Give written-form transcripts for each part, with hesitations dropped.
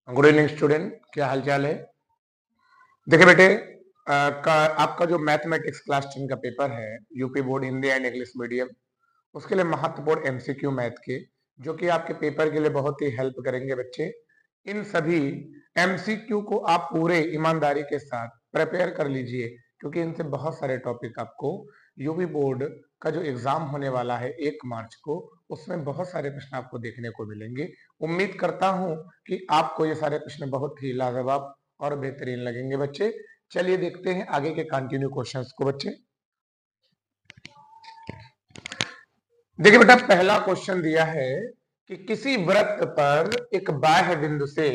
Good evening student, क्या हाल चाल है। देखिए बेटे, आपका जो मैथमेटिक्स क्लास 10 का पेपर है UP board Hindi and English medium, उसके लिए महत्वपूर्ण एमसीक्यू मैथ के जो कि आपके पेपर के लिए बहुत ही हेल्प करेंगे बच्चे। इन सभी एमसीक्यू को आप पूरे ईमानदारी के साथ प्रिपेयर कर लीजिए, क्योंकि इनसे बहुत सारे टॉपिक आपको यूपी बोर्ड का जो एग्जाम होने वाला है 1 मार्च को, उसमें बहुत सारे प्रश्न आपको देखने को मिलेंगे। उम्मीद करता हूं कि आपको ये सारे प्रश्न बहुत ही लाजवाब और बेहतरीन लगेंगे बच्चे। चलिए देखते हैं आगे के कंटिन्यू क्वेश्चंस को बच्चे। देखिए बेटा, पहला क्वेश्चन दिया है कि किसी वृत्त पर एक बाह्य बिंदु से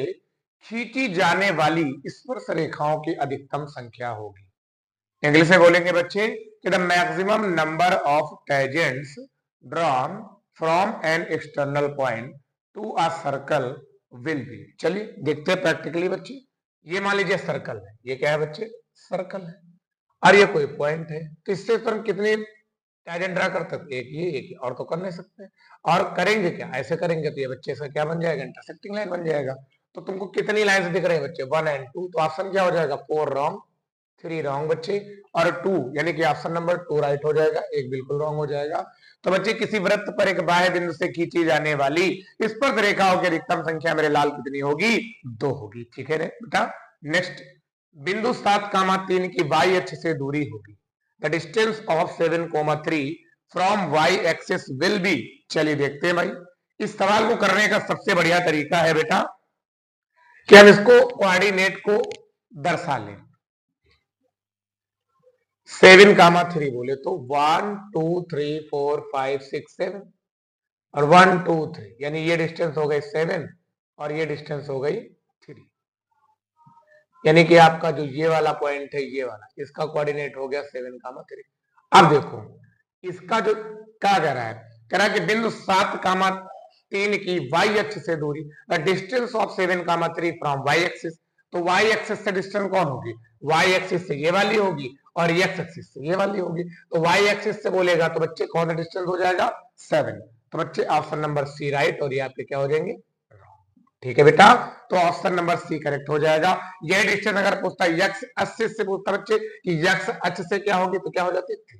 खींची जाने वाली स्पर्श रेखाओं की अधिकतम संख्या होगी। इंग्लिश में बोलेंगे बच्चे कि the maximum number of tangents drawn from an external point to a circle will be. चलिए देखते हैं प्रैक्टिकली बच्चे। ये मान लीजिए सर्कल है, ये क्या है बच्चे? सर्कल है। और ये कोई पॉइंट है, तो इससे तो हम कितने टेंजेंट ड्रा कर सकते हैं? एक ये और तो कर नहीं सकते। और करेंगे क्या? ऐसे करेंगे तो ये बच्चे इसका क्या बन जाएगा? इंटरसेक्टिंग लाइन बन जाएगा। तो तुमको कितनी लाइन दिख रहे हैं बच्चे? 1 एंड 2। तो ऑप्शन क्या हो जाएगा? 4 रॉन्ग, 3 रॉन्ग बच्चे, और 2 यानी कि ऑप्शन नंबर 2 राइट हो जाएगा, एक बिल्कुल रॉन्ग हो जाएगा। तो बच्चे किसी वृत्त पर एक बाह्य बिंदु से खींची जाने वाली स्पर्श रेखाओं की अधिकतम संख्या मेरे लाल कितनी होगी? 2 होगी। ठीक है बेटा। नेक्स्ट, बिंदु 7,3 की वाई अक्ष से दूरी होगी। The distance of 7,3 from Y axis will be. चलिए देखते हैं भाई, इस सवाल को करने का सबसे बढ़िया तरीका है बेटा कि हम इसको कोऑर्डिनेट को दर्शा लें। 7,3 बोले तो 1 2 3 4 5 6 7 और 1 2 3 यानी ये डिस्टेंस हो गई 7 और ये डिस्टेंस हो गई 3, यानी कि आपका जो ये वाला पॉइंट है, ये वाला, इसका कोऑर्डिनेट हो गया 7,3। अब देखो इसका जो क्या कह रहा है, कह रहा है कि बिंदु 7,3 की वाई अक्ष से दूरी, the distance of 7,3 from Y axis. तो वाई एक्सिस से डिस्टेंस कौन होगी? वाई एक्सिस से ये वाली होगी और एक्स एक्सिस से ये वाली होगी। तो वाई एक्सिस से बोलेगा तो बच्चे कौन सा डिस्टेंस हो जाएगा? 7। तो बच्चे ऑप्शन नंबर सी राइट, और ये आपके क्या हो जाएंगे? ठीक है बेटा, तो ऑप्शन नंबर सी करेक्ट हो जाएगा। यह डिस्टेंस अगर पूछता है एक्स एक्सिस से पूछता बच्चे कि एक्स अक्ष से क्या होगी, तो क्या हो जाती है?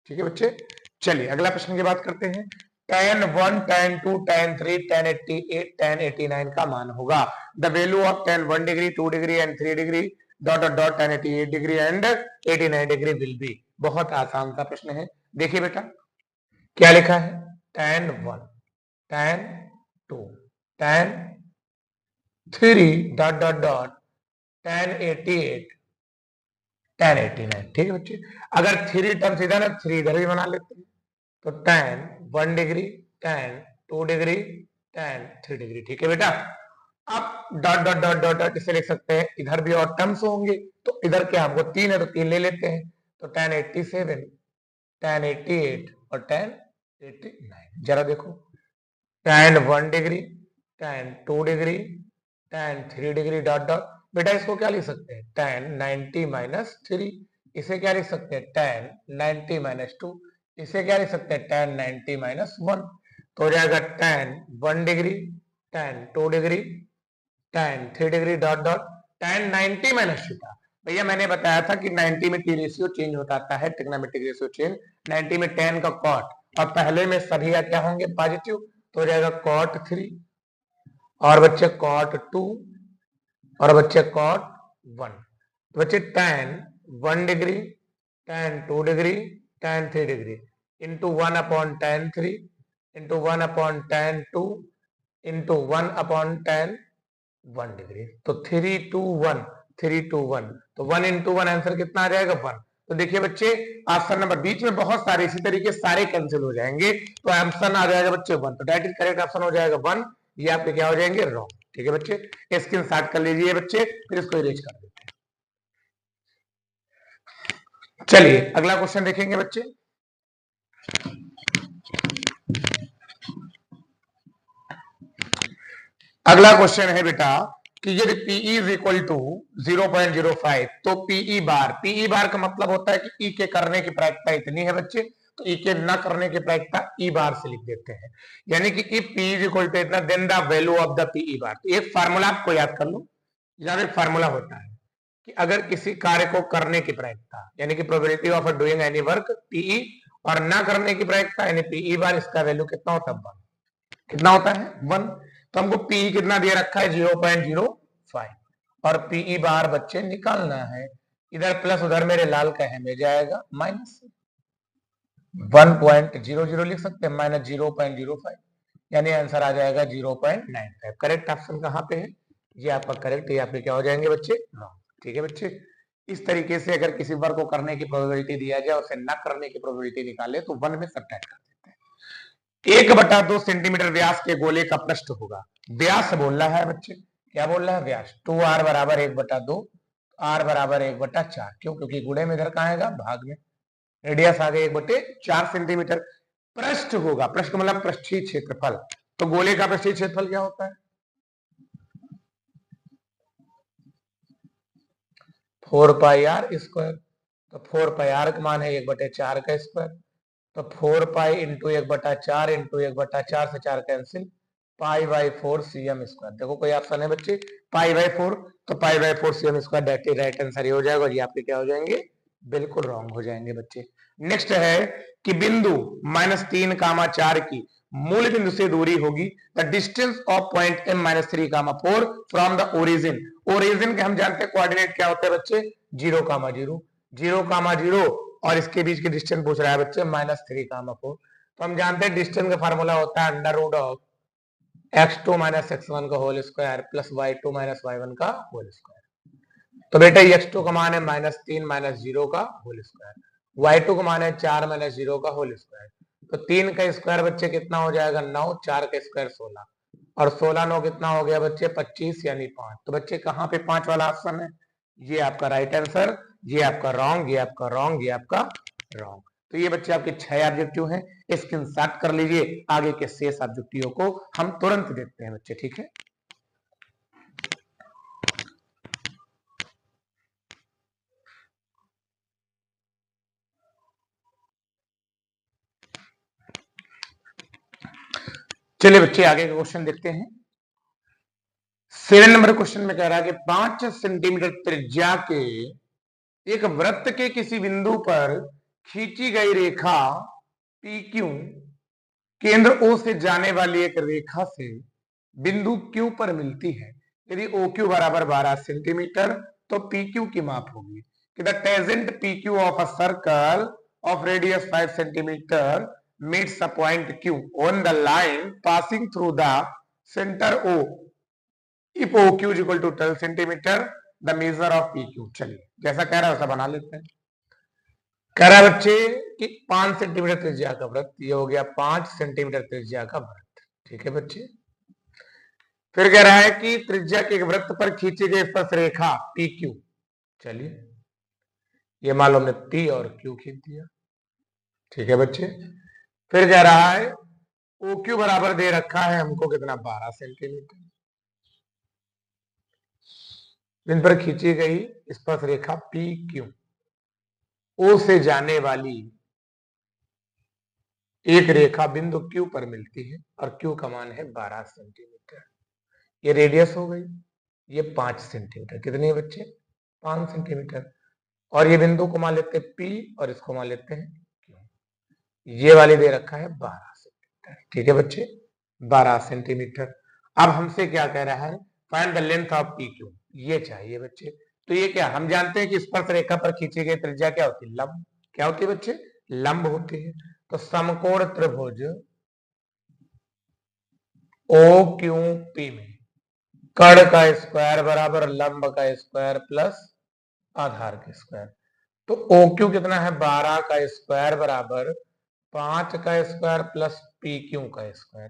ठीक है बच्चे। चलिए अगला प्रश्न की बात करते हैं। tan 1 tan 2 tan 3 tan 88 tan 89 का मान होगा। The value of tan 1 degree 2 degree and 3 degree dot dot dot tan 88 degree and 89 degree will be. बहुत आसान सा प्रश्न है। देखिए बेटा क्या लिखा है, tan 1 tan 2 tan 3 dot dot dot tan 88 tan 89। ठीक है बच्चे, अगर 3 टर्म्स इधर है 3 इधर भी बना लेते हैं, तो tan 1 degree tan 2 degree tan 3 degree. ठीक है बेटा। अब dot dot dot dot dot इसे लिख सकते हैं, इधर भी और टर्म्स होंगे, तो इधर क्या हमको 3 है तो 3 ले लेते हैं, तो tan 87 tan 88 और tan 89। जरा देखो, tan 1 degree tan 2 degree tan 3 degree dot dot, बेटा इसको क्या लिख सकते हैं? tan 90 minus 3। इसे क्या लिख सकते हैं? tan 90 minus 2। इसे क्या लिख सकते हैं? tan 90 minus 1। तो हो जाएगा tan 1 degree tan 2 degree tan 3 degree dot dot tan 90 minus theta. भैया मैंने बताया था कि 90 में टी रेशियो चेंज होता है, ट्रिग्नोमेट्रिक रेशियो चेंज। 90 में tan का cot और पहले में सभी क्या होंगे? पॉजिटिव, तो हो जाएगा cot 3 और बच्चे cot 2 और बच्चे cot 1। तो बच्चे tan 1 degree tan 2 degree tan 3 degree into 1 upon tan 3 into 1 upon tan 2 into 1 upon tan 1 degree. तो 3 2 1 3 2 1, तो 1 इंटू 1 आंसर कितना आ जाएगा? 1। तो देखिए बच्चे ऑप्शन नंबर बीच में बहुत सारे इसी तरीके सारे कैंसिल हो जाएंगे, तो ऑप्शन आ जाएगा बच्चे 1। तो डायरेक्ट करेक्ट ऑप्शन हो जाएगा 1। ये आपके क्या हो जाएंगे? रॉन्ग। ठीक है बच्चे, स्क्रीनशॉट कर लीजिए बच्चे, फिर इसको इरेज कर देते हैं। चलिए अगला क्वेश्चन देखेंगे बच्चे। अगला क्वेश्चन है बेटा कि यदि PE इज इक्वल टू 0.05, तो PE बार का मतलब होता है कि E के करने की प्रायिकता इतनी है बच्चे, तो ई के न करने की प्रायिकता ई बार से लिख देते हैं, यानी कि if P is equal to इतना then the value of the P E bar. तो एक फार्मूला आपको याद कर लो, एक फार्मूला होता है कि अगर किसी कार्य को करने की प्रायिकता यानी कि probability of doing any work पीई और ना करने की प्रायिकता यानी पीई बार, इसका वैल्यू कितना होता है 1। कितना होता है 1। तो हमको पीई कितना दिया रखा है 0.05 और पीई बार बच्चे निकालना है। इधर प्लस उधर मेरे लाल का है में जाएगा माइनस 1.00 लिख सकते हैं माइनस 0.05 यानी आंसर आ जाएगा 0.95। करेक्ट ऑप्शन कहाँ पे है? ये आपका करेक्ट, ये आपके क्या हो जाएंगे बच्चे रॉन्ग। ठीक है बच्चे, इस तरीके से अगर किसी वर्क को करने की प्रोबेबिलिटी दिया जाए उसे न करने की प्रोबेबिलिटी निकाले तो 1 में सब्ट्रैक्ट कर देते हैं। 1/2 सेंटीमीटर व्यास के गोले का पृष्ठ होगा। व्यास बोल रहा है बच्चे, क्या बोल रहा है व्यास। 2r बराबर 1/2, r बराबर 1/4। क्यों? क्योंकि गुणे में इधर कहाँ आएगा भाग में, रेडियस आ गई 1/4 सेंटीमीटर। पृष्ठ होगा, पृष्ठ मतलब पृष्ठीय क्षेत्रफल। तो गोले का पृष्ठीय क्षेत्रफल क्या होता है 4πr स्क्वायर। तो 4πr का मान है 1/4 का स्क्वायर। तो 4π इंटू 1/4 इंटू 1/4 से 4 कैंसिल, π/4 cm स्क्वायर। देखो कोई ऑप्शन है बच्चे π/4, तो π/4 cm स्क्वायर राइट आंसर हो जाएगा और ये आपके क्या हो जाएंगे बिल्कुल रॉन्ग हो जाएंगे बच्चे। नेक्स्ट है कि बिंदु -3, 4 की मूल बिंदु से दूरी होगी the distance of point M-3, 4 from the origin. Origin के हम जानते हैं कोऑर्डिनेट क्या होते हैं बच्चे 0, 0, और इसके बीच की डिस्टेंस पूछ रहा है बच्चे -3, 4। तो हम जानते हैं डिस्टेंस का फार्मूला होता है under root of x2 - x1 का whole square plus y2 - y1 का होल स्क्वायर। तो बेटा x2 का मान है -3 - 0 का होल स्क्वायर, y2 का मान है 4 - 0 का होल स्क्वायर। तो 3 का स्क्वायर बच्चे कितना हो जाएगा 9, 4 का स्क्वायर 16 और 16 9 कितना हो गया बच्चे 25 यानी 5। तो बच्चे कहाँ पे 5 वाला ऑप्शन है, ये आपका राइट आंसर, ये आपका रॉन्ग, ये आपका रॉन्ग, ये आपका रॉन्ग। तो ये बच्चे आपके 6 ऑब्जेक्टिव हैं, स्क्रीनशॉट कर लीजिए। आगे के शेष ऑब्जेक्टिव को हम तुरंत देखते हैं बच्चे, ठीक है। चलिए बच्चे आगे का क्वेश्चन देखते हैं। 7 नंबर क्वेश्चन में कह रहा है कि 5 सेंटीमीटर त्रिज्या के एक वृत्त के किसी बिंदु पर खींची गई रेखा PQ केंद्र O से जाने वाली एक रेखा से बिंदु Q पर मिलती है। यदि OQ बराबर 12 सेंटीमीटर तो PQ की माप होगी कि the tangent PQ of a circle of radius 5 centimetre meets a point Q on the line passing through the center O if OQ is equal to 12 centimetre the measure of PQ। चलिए जैसा कह रहा है वैसा बना लेते हैं। कह रहा है बच्चे कि 5 सेंटीमीटर त्रिज्या का वृत्त, ये हो गया 5 सेंटीमीटर त्रिज्या का वृत्त, ठीक है बच्चे। फिर कह रहा है कि त्रिज्या के एक वृत्त पर खींची गई स्पर्श रेखा PQ, चलिए ये मालूम है P और Q खींच दिया, ठीक है बच्चे। फिर कह रहा है OQ बराबर दे रखा है हमको कितना 12 सेंटीमीटर, इन पर खींची गई स्पर्श रेखा PQ O से जाने वाली एक रेखा बिंदु Q पर मिलती है और Q का मान है 12 सेंटीमीटर। ये रेडियस हो गई, ये 5 सेंटीमीटर, कितने है बच्चे 5 सेंटीमीटर। और ये बिंदु को मान लेते हैं P और इसको मान लेते हैं Q। ये वाली दे रखा है 12 सेंटीमीटर, ठीक है बच्चे 12 सेंटीमीटर। अब हमसे क्या कह रहा है find the length of PQ, ये चाहिए बच्चे। तो ये क्या हम जानते हैं कि स्पर्श रेखा पर खींची गई त्रिज्या क्या होती है लंब, क्या होती है बच्चे लंब होती है। तो समकोण त्रिभुज OQP में कर्ण का स्क्वायर बराबर लंब का स्क्वायर प्लस आधार का स्क्वायर। तो OQ कितना है 12 का स्क्वायर बराबर 5 का स्क्वायर प्लस PQ का स्क्वायर,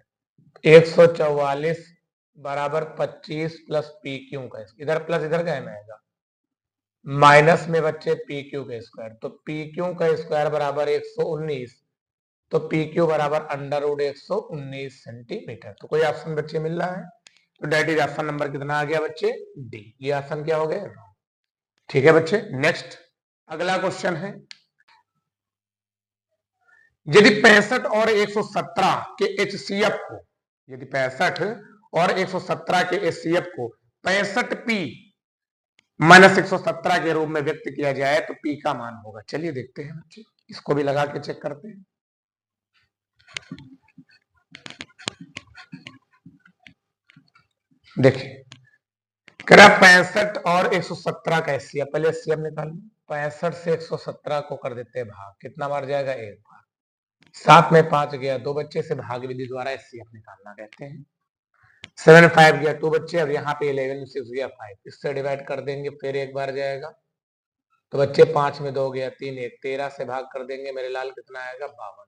144 बराबर 25 प्लस PQ का स्क्वायर, इधर प्लस इधर क्या आएगा माइनस में बच्चे PQ का स्क्वायर। तो PQ का स्क्वायर बराबर 119, तो PQ बराबर अंडर रूट 119 सेंटीमीटर। तो कोई ऑप्शन बच्चे मिल रहा है, तो डेट इज ऑप्शन नंबर कितना आ गया बच्चे डी, ये ऑप्शन क्या हो गया, ठीक है बच्चे। नेक्स्ट अगला क्वेश्चन है यदि 65 और 117 के HCF को, यदि 65 और 117 के HCF को 65P माइनस 117 के रूप में व्यक्त किया जाए तो P का मान होगा। चलिए देखते हैं बच्चे, इसको भी लगा के चेक करते हैं। देखिए कह रहा 65 और 117 का HCF, पहले HCF निकाल लो। 65 से 117 को कर देते हैं भाग, कितना बार जाएगा? एक बार। 7 में 5 गया, 2 बच्चे से भाग विधि द्वारा HCF निकालना कहते हैं। 7 5 गया 2 बच्चे, अब यहाँ पे 11 6 गया 5, इससे डिवाइड कर देंगे, फिर एक बार जाएगा। तो बच्चे 5 में 2 गया 3 1, 13 से भाग कर देंगे मेरे लाल, कितना आएगा? 52,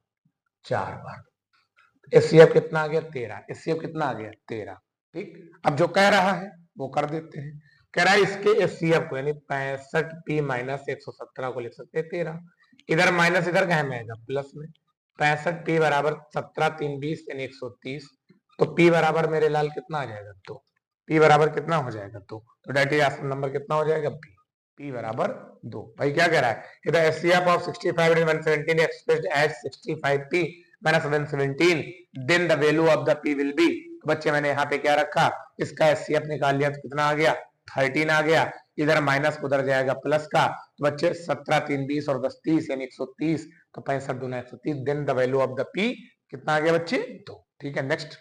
4 बार। HCF कितना आ गया? 13। HCF कितना आ गया? 13। ठीक, अब जो कह रहा है वो कर देते हैं। कह रहा है इसके HCF को यानी 65P माइनस 117 को लिख सकते हैं 13। इधर माइनस, इधर कहे में आएगा प्लस में। 65P बराबर 17 3 20 यानी 130। तो P बराबर मेरे लाल कितना आ जाएगा? 2। P बराबर कितना हो जाएगा? 2। तो डेट इज आंसर नंबर कितना हो जाएगा? P बराबर 2। भाई क्या कह रहा है? इधर HCF of 65 and 117 expressed as 65P minus 117, then the value of the P will be। तो बच्चे मैंने यहाँ पे क्या रखा? इसका HCF निकाल लिया तो कितना आ गया? 13 आ गया। इधर माइनस उधर जाएगा प्लस का, तो बच्चे 17 3 20 और 10 30 यानी 130। तो 65 दूना 130, then the value of the P कितना आ गया बच्चे? 2। ठीक है, नेक्स्ट।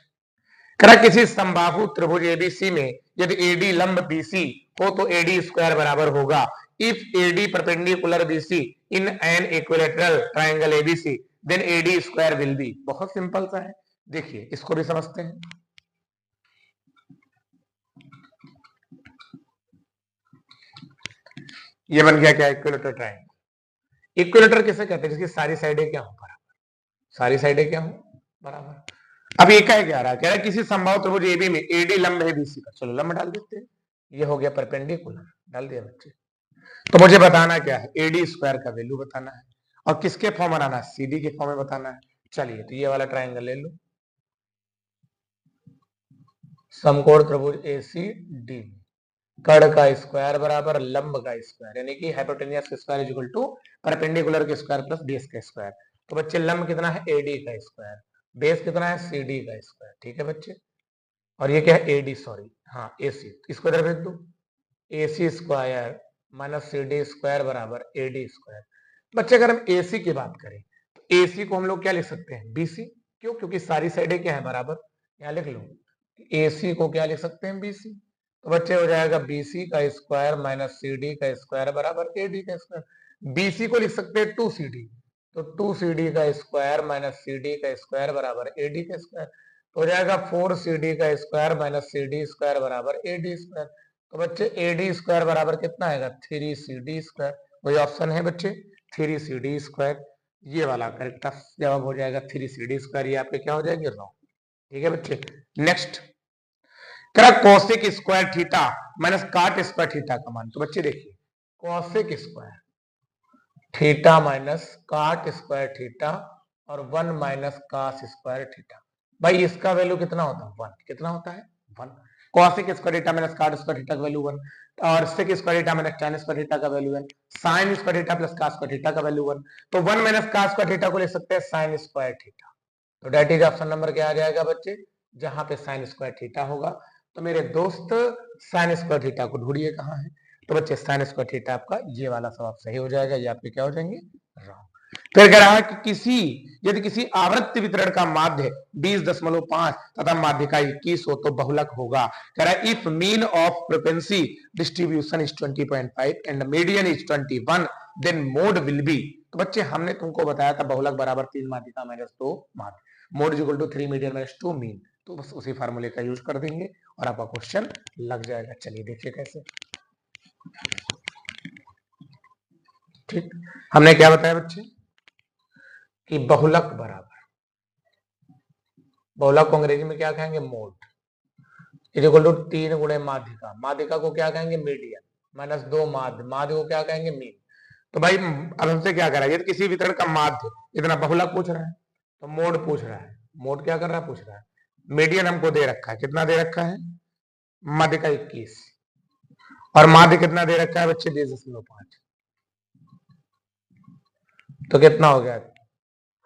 करा किसी समबाहु त्रिभुज एबीसी में यदि AD लंब BC हो तो AD स्क्वायर बराबर होगा if AD perpendicular BC in an equilateral triangle ABC, then AD square will be. बहुत सिंपल सा है, देखिए इसको भी समझते हैं। ये बन गया क्या? Equilateral triangle. इक्विलेटर किसे कहते हैं? जिसकी सारी साइडें क्या हो? बराबर। सारी साइडें क्या हो? बराबर। अब ये क्या कह रहा है? कह रहा है किसी संभाव त्रिभुज AB में AD लंब है BC का। चलो लंब डाल देते हैं, ये हो गया परपेंडिकुलर, डाल दिया बच्चे। तो मुझे बताना क्या है? AD स्क्वायर का वैल्यू बताना है, और किसके फॉर्म बनाना है? CD के फॉर्म में बताना है। चलिए तो ये वाला ट्रायंगल ले लो, समकोण त्रिभुज ACD, कड़ का स्क्वायर बराबर लंब का स्क्वायर, यानी कि हाइपोटेनियस का square is equal to perpendicular के स्क्वायर प्लस बेस का स्क्वायर। तो बच्चे लंब कितना है? AD का स्क्वायर, बेस कितना है? CD का स्क्वायर। ठीक है बच्चे, और ये क्या है? AD, सॉरी हाँ AC, इसको इधर भेज दो। AC square minus CD square बराबर AD स्क्वायर। बच्चे अगर हम AC की बात करें तो AC को हम लोग क्या लिख सकते हैं? BC। क्यों? क्योंकि सारी साइडें क्या है? बराबर। यहाँ लिख लो, AC को क्या लिख सकते हैं? BC। तो बच्चे हो जाएगा BC का स्क्वायर माइनस CD का स्क्वायर बराबर AD का स्क्वायर। BC को लिख सकते हैं 2CD, तो 2CD का स्क्वायर माइनस CD का स्क्वायर बराबर AD का स्क्वायर। तो हो जाएगा 4CD का स्क्वायर माइनस CD स्क्वायर बराबर AD स्क्वायर। तो बच्चे AD स्क्वायर बराबर कितना आएगा? 3CD square. वही ऑप्शन है बच्चे, 3CD स्क्वायर। ये वाला करेक्ट जवाब हो जाएगा 3CD स्क्वायर। ये आपके क्या हो जाएंगे? रॉन्ग। ठीक है बच्चे, नेक्स्ट। करा cosec square theta minus cot square theta का मान। तो बच्चे देखिए, cosec square theta minus cot square theta और 1 माइनस कास स्क्वायर थीटा। भाई इसका वैल्यू कितना होता है? 1। कितना होता है? 1। Cosec square theta minus cot square theta का वैल्यू 1, और sec square theta minus tan square theta का value 1, sine square theta plus cos square theta का वैल्यू 1। तो 1 माइनस कास स्क्वायर थीटा को लिख सकते हैं साइन स्क्वायर थीटा। तो डेट इज ऑप्शन नंबर क्या आ जाएगा बच्चे? जहां पे साइन स्क्वायर थीटा होगा। तो मेरे दोस्त साइन स्क्वायर थीटा को ढूंढिए कहां है। तो बच्चे साइन स्क्वायर थीटा आपका ये वाला सवाल सही हो जाएगा, ये आपके क्या हो जाएंगे? रॉन्ग। फिर कह रहा है कि यदि किसी आवर्त वितरण का माध्य 20.5 तथा माध्यिका 21 हो तो बहुलक होगा। कह रहा है if mean of frequency distribution is 20.5 and median is 21, then mode will be. तो बच्चे हमने तुमको बताया था बहुलक बराबर 3 माध्यिका माइनस 2 माध्य, mode is equal to 3 median minus 2 mean. तो बस उसी फार्मूले का यूज कर देंगे और आपका क्वेश्चन लग जाएगा। चलिए देखिए कैसे। ठीक, हमने क्या बताया बच्चे कि बहुलक बराबर, बहुलक को अंग्रेजी में क्या कहेंगे? मोड इज इक्वल टू 3 गुणे माध्यिका, माध्यिका को क्या कहेंगे? मीडियन माइनस 2 माध्य, माध्य को क्या कहेंगे? मीन। तो भाई अब हमसे क्या कर रहा है? यदि किसी वितरण का माध्य इतना बहुलक पूछ रहा है तो मोड पूछ रहा है। मोड क्या कर रहा है? पूछ रहा है। मीडियन हमको दे रखा है, कितना दे रखा है? माध्यिका 21, और माध्य कितना दे रखा है बच्चे? 20.5। तो कितना हो गया?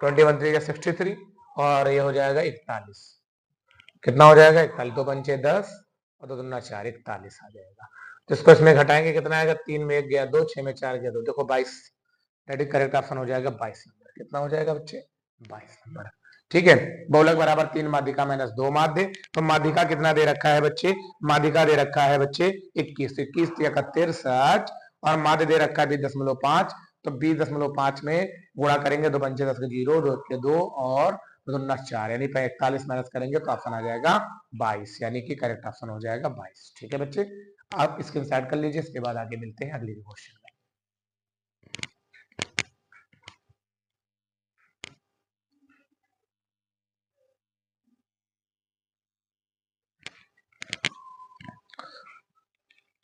21 3 63 और ये हो जाएगा 41। कितना हो जाएगा? 41 दो पंचे 10 और 2 दूना 4, 41 आ जाएगा। तो इसको इसमें घटाएंगे, कितना आएगा? 3 में 1 गया 2, 6 में 4 गया 2, देखो 22। दैट इज करेक्ट ऑप्शन हो जाएगा 22 नंबर। कितना हो जाएगा बच्चे? 22 नंबर। ठीक है, बहुलक बराबर 3 माध्यिका माइनस 2 माध्य। तो माध्यिका कितना दे रखा है बच्चे? माध्यिका दे रखा है बच्चे 21, 21 63 और माध्य दे रखा है 20.5। तो 20.5 में गुणा करेंगे, 2 पंचे 10 के 0, 2 के 2 और 2 दूना 4, यानी 41 माइनस करेंगे तो ऑप्शन आ जाएगा 22, यानी कि करेक्ट ऑप्शन हो जाएगा 22। ठीक है बच्चे, आप स्क्रीनशॉट कर लीजिए, इसके बाद आगे मिलते हैं अगले क्वेश्चन में।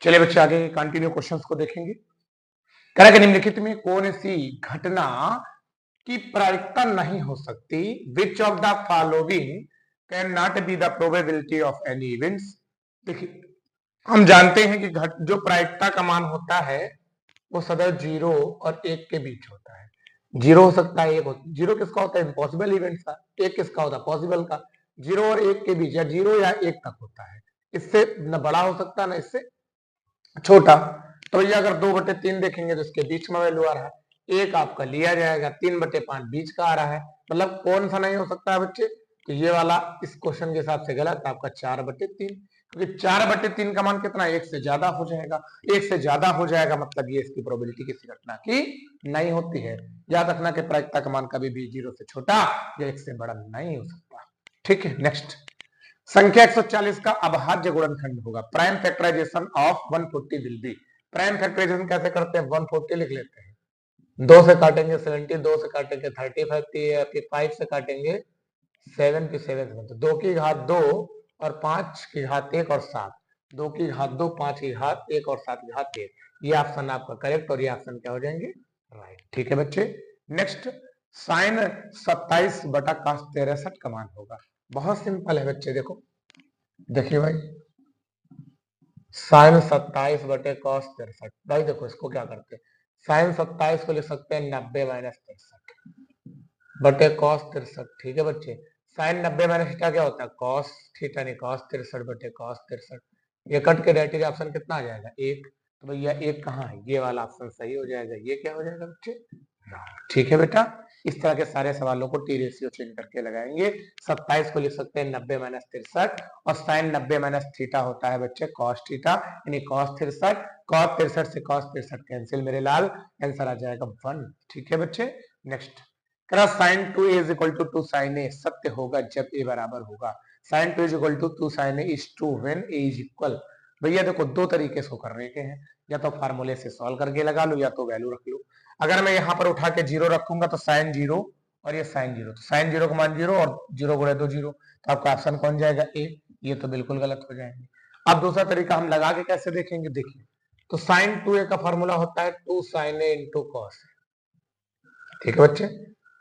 चलिए बच्चे आगे कंटिन्यू क्वेश्चंस को देखेंगे। कह रहा निम्नलिखित में कौन सी घटना की प्रायिकता नहीं हो सकती? Which of the following can not be the probability of any events. देखिए, हम जानते हैं कि जो प्रायिकता का मान होता है वो सदैव 0 और 1 के बीच होता है। 0 हो सकता है, 1 होता है। 0 किसका होता है? इम्पॉसिबल इवेंट्स का। 1 किसका होता है? पॉसिबल का। 0 और 1 के बीच या 0 या 1 तक होता है। इससे न बड़ा हो सकता है ना इससे छोटा। तो भैया अगर 2/3 देखेंगे तो इसके बीच में वैल्यू आ रहा है। 1 आपका लिया जाएगा, 3/5 बीच का आ रहा है। मतलब कौन सा नहीं हो सकता है बच्चे? तो ये वाला इस क्वेश्चन के हिसाब से गलत, आपका 4/3, क्योंकि 4/3 का मान कितना? 1 से ज्यादा हो जाएगा। 1 से ज्यादा हो जाएगा मतलब ये इसकी प्रोबेबिलिटी किसी घटना की नहीं होती है। याद रखना कि प्रायिकता का मान कभी भी 0 से छोटा या 1 से बड़ा नहीं हो सकता। ठीक है, नेक्स्ट। संख्या 140 का अभाज्य गुणनखंड होगा। Prime factorization of 140 will be. Prime factorization कैसे करते हैं? 140 लिख लेते हैं, 2 से काटेंगे 70, 2 से काटेंगे 35, फिर 5 से काटेंगे 7, फिर 7 से, तो 2 की घात 2 और 5 की घात 1 और 7, 2 की घात 2, 5 की घात 1 और 7 की घात 1। ये ऑप्शन आपका करेक्ट और ये ऑप्शन क्या हो जाएंगे? राइट। ठीक है बच्चे, नेक्स्ट। साइन 27/63 का मान होगा। बहुत सिंपल है बच्चे, देखो देखिए भाई, साइन 27/cos63। भाई देखो इसको क्या करते हैं, साइन 27 को लिख सकते हैं 90 - 63/cos63। ठीक है बच्चे, साइन 90 - थीटा क्या होता है? cos थीटा, नहीं cos 63/cos63। ये कट के राइट ऑप्शन कितना आ जाएगा? 1। तो भैया 1 कहाँ है? ये वाला ऑप्शन सही हो जाएगा। ये क्या हो जाएगा बच्चे? ठीक है बेटा, इस तरह के सारे सवालों को टी रेशियो चेंज करके लगाएंगे। 27 को लिख सकते हैं 90 - 63 और साइन 90 - थीटा होता है बच्चे cos थीटा, यानी cos 63। cos 63 से cos 63 कैंसिल मेरे लाल, आंसर आ जाएगा 1। ठीक है बच्चे, next. Sine 2a is equal to 2 sin a सत्य होगा जब a बराबर होगा। Sine 2 is equal to 2 sin a is true when a is equal. भैया देखो दो तरीके से करने के हैं, या तो फार्मूले से सॉल्व करके लगा लो या तो वैल्यू रख लो। अगर मैं यहाँ पर उठा के 0 रखूंगा तो साइन 0 और ये साइन 0, तो साइन 0 का मान 0 और 0 गुणे 2 0, तो आपका ऑप्शन कौन जाएगा? ए। ये तो बिल्कुल गलत हो जाएंगे। अब दूसरा तरीका हम लगा के कैसे देखेंगे, देखिए। तो साइन 2a का फॉर्मूला होता है 2 sin a इंटू कॉस। ठीक है बच्चे,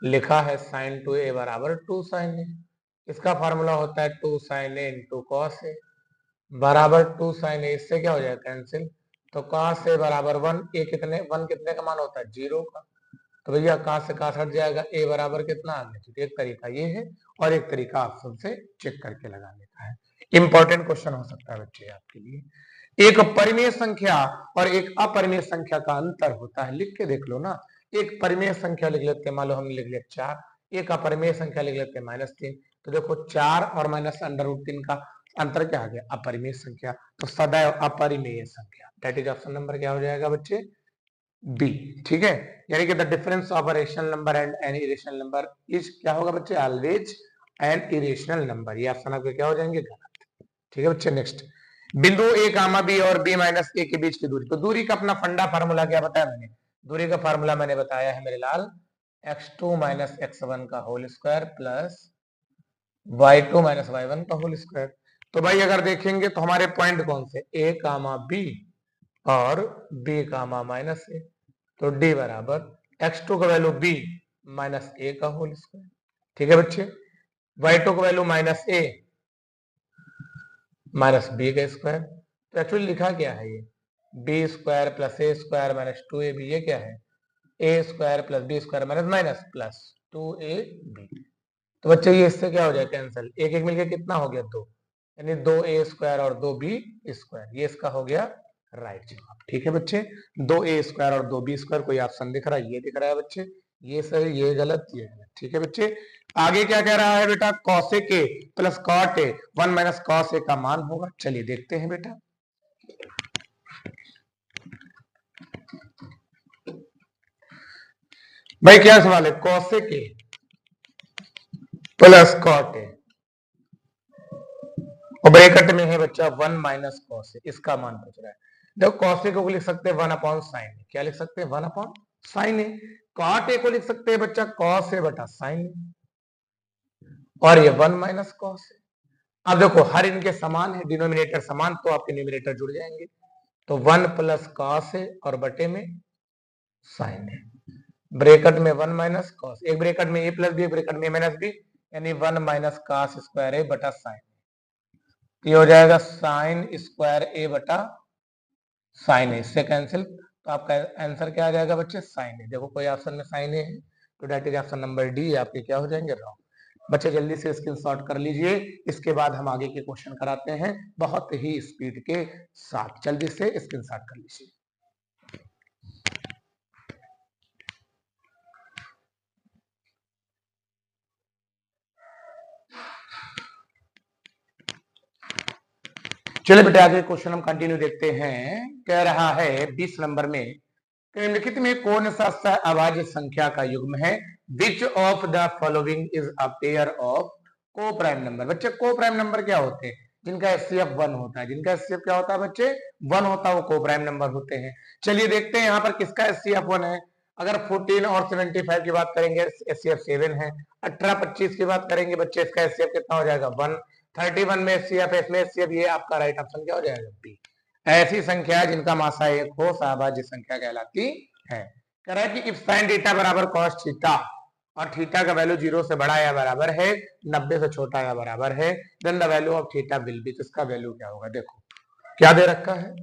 लिखा है साइन 2a बराबर 2 sin a। इसका फॉर्मूला होता है 2 sin a into cos a बराबर 2 sin a। इससे क्या हो जाएगा? कैंसिल। तो cos a बराबर 1, a कितने 1 कितने का मान होता है? 0 का। तो भैया cos से cos हट जाएगा, a बराबर कितना आ गया? तो एक तरीका ये है और एक तरीका ऑप्शन से चेक करके लगाने का है। इंपॉर्टेंट क्वेश्चन हो सकता है बच्चे आपके लिए। एक परिमेय संख्या और एक अपरिमेय संख्या का अंतर होता है, लिख के देख लो ना। एक परिमेय संख्या लिख लेते हैं, मान लो हमने लिख लिया 4, एक अपरिमेय संख्या लिख लेते हैं -3। तो देखो 4 और -√3 का अंतर क्या आ गया? अपरिमेय संख्या। तो सदैव अपरिमेय संख्या, दैट इज ऑप्शन नंबर क्या हो जाएगा बच्चे? बी। ठीक है, यानी कि the difference of a rational number and an irrational number is क्या होगा बच्चे? Always an irrational number. ये ऑप्शन आपके क्या हो जाएंगे? गलत। ठीक है बच्चे, नेक्स्ट। बिंदु ए कामा बी और बी माइनस ए के बीच की दूरी। तो दूरी का अपना फंडा फार्मूला क्या बताया मैंने? दूरी का फार्मूला मैंने बताया है मेरे लाल, x2 - x1 का whole square plus y2 - y1 का होल स्क्वायर। तो भाई अगर देखेंगे तो हमारे पॉइंट कौन से? a कामा बी और b कामा माइनस ए। तो d बराबर x2 का वैल्यू b माइनस ए का होल स्क्वायर। ठीक है बच्चे, y2 का value minus A minus B का स्क्वायर। तो एक्चुअली लिखा क्या है ये? B square plus A square minus 2ab। ये क्या है? A square plus B square minus minus plus. 2ab। तो बच्चे ये इससे क्या हो जाए कैंसिल, एक एक मिलके कितना हो गया 2, यानी 2a² और 2b², ये इसका हो गया राइट जवाब। ठीक है बच्चे, 2a² और 2b² कोई ऑप्शन दिख रहा है, ये दिख रहा है बच्चे, ये सही, ये गलत, ये गलत। ठीक है बच्चे, आगे क्या कह रहा है बेटा, cosec a plus cot a 1 minus cos a का मान होगा। चलिए देखते हैं बेटा, भाई क्या सवाल है, cosec a plus cot a और ब्रैकेट में है बच्चा 1 माइनस cos a, इसका मान पूछ रहा है। देखो cos a को लिख सकते हैं 1/sin a, क्या लिख सकते हैं 1/sin a। cot a को लिख सकते हैं बच्चा cos a बटा sin a, और ये 1 माइनस cos a। अब देखो हर इनके समान है, डिनोमिनेटर समान, तो आपके न्यूमिनेटर जुड़ जाएंगे। तो 1 प्लस cos a और बटे में sin a, ब्रैकेट में 1 माइनस cos, एक ब्रैकेट में a प्लस बी, एक ब्रैकेट में माइनस बी, यानी 1 माइनस cos स्क्वायर a बटा sin। ये हो जाएगा sin स्क्वायर a बटा sin a, इससे कैंसिल, तो आपका आंसर क्या आ जाएगा बच्चे, sin a। देखो कोई ऑप्शन में sin a है, तो that is option number D, आपके क्या हो जाएंगे, रॉन्ग। बच्चे जल्दी से स्क्रीनशॉट कर लीजिए, इसके बाद हम आगे के क्वेश्चन कराते हैं बहुत ही स्पीड के साथ। जल्दी से स्क्रीनशॉट कर लीजिए। चलिए बेटा आगे क्वेश्चन हम कंटिन्यू देखते हैं। कह रहा है 20 नंबर में, निम्नलिखित में कौन सा अभाज्य संख्या का युग्म है, which of the following is a pair of को प्राइम नंबर। बच्चे को प्राइम नंबर क्या होते हैं, जिनका एचसीएफ 1 होता है, जिनका एचसीएफ क्या होता है बच्चे 1 होता है, वो को प्राइम नंबर होते हैं। चलिए देखते हैं यहाँ पर किसका एचसीएफ 1 है। अगर 14 और 75 की बात करेंगे एचसीएफ 7 है। 18 25 की बात करेंगे बच्चे, इसका एचसीएफ कितना हो जाएगा 1। 31 में एचसीएफ, इसमें एचसीएफ, ये आपका राइट ऑप्शन क्या हो जाएगा बी। ऐसी संख्या जिनका मासा एक हो सहभाज्य संख्या कहलाती है। कह रहा है कि इफ साइन थीटा बराबर cos थीटा और थीटा का वैल्यू 0 से बड़ा या बराबर है, 90 से छोटा या बराबर है, then the value of theta will be. इसका वैल्यू क्या होगा, देखो क्या दे रखा है,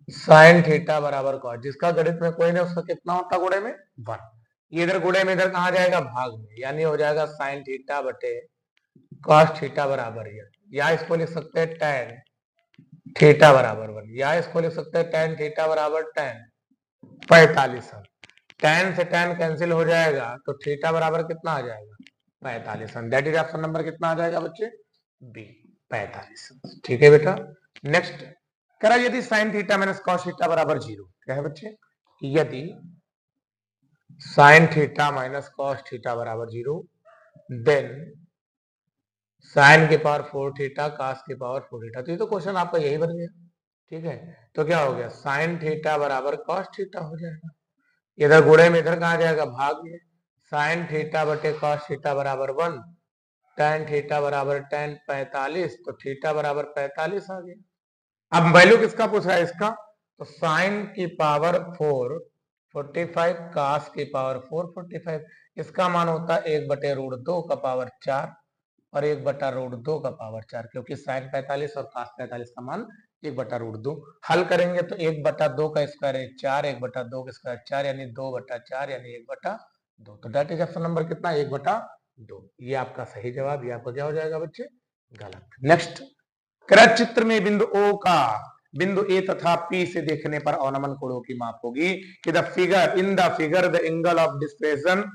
साइन थीटा बराबर cos, जिसका गणित में कोई नहीं, उसका कितना होता गुणे में 1। ये इधर गुणे में इधर कहा जाएगा भाग में, यानी हो जाएगा साइन थीटा बटे cos थीटा बराबर, या इसको लिख सकते हैं tan थीटा बराबर 1, या इसको लिख सकते हैं tan थीटा बराबर tan 45। tan से tan कैंसिल हो जाएगा, तो थीटा बराबर कितना आ जाएगा 45। दैट इज ऑप्शन नंबर कितना आ जाएगा बच्चे, बी 45। ठीक है बेटा, नेक्स्ट करा, यदि sin theta minus cos theta बराबर 0, क्या है बच्चे, यदि sin theta minus cos theta बराबर 0, देन साइन के पावर 4 थीटा cos के पावर 4 थीटा। तो ये तो क्वेश्चन आपका यही बन गया। ठीक है, तो क्या हो गया, साइन थीटा बराबर cos थीटा हो जाएगा, इधर गुणे में इधर कहा जाएगा भाग में, साइन थीटा बटे cos थीटा बराबर 1, tan थीटा बराबर tan 45, तो थीटा बराबर 45 आ गया। अब वैल्यू किसका पूछ रहा है, इसका, तो साइन की पावर 4 45, cos की पावर 4 45, इसका मान होता है 1/√2 का पावर 4 और 1/√2 का पावर 4, क्योंकि साइन 45 और cos 45 का मान 1/√2। हल करेंगे तो 1/2 का स्क्वायर है 4, 1/2 का स्क्वायर 4, यानी 2/4, यानी 1/2। तो दैट इज ऑप्शन नंबर कितना, 1/2। ये आपका सही जवाब, ये आपको क्या हो जाएगा बच्चे, गलत। नेक्स्ट, कृत चित्र में बिंदु O का बिंदु A तथा P से देखने पर अवनमन कोणों की माप होगी कि the figure in the figure the angle of depression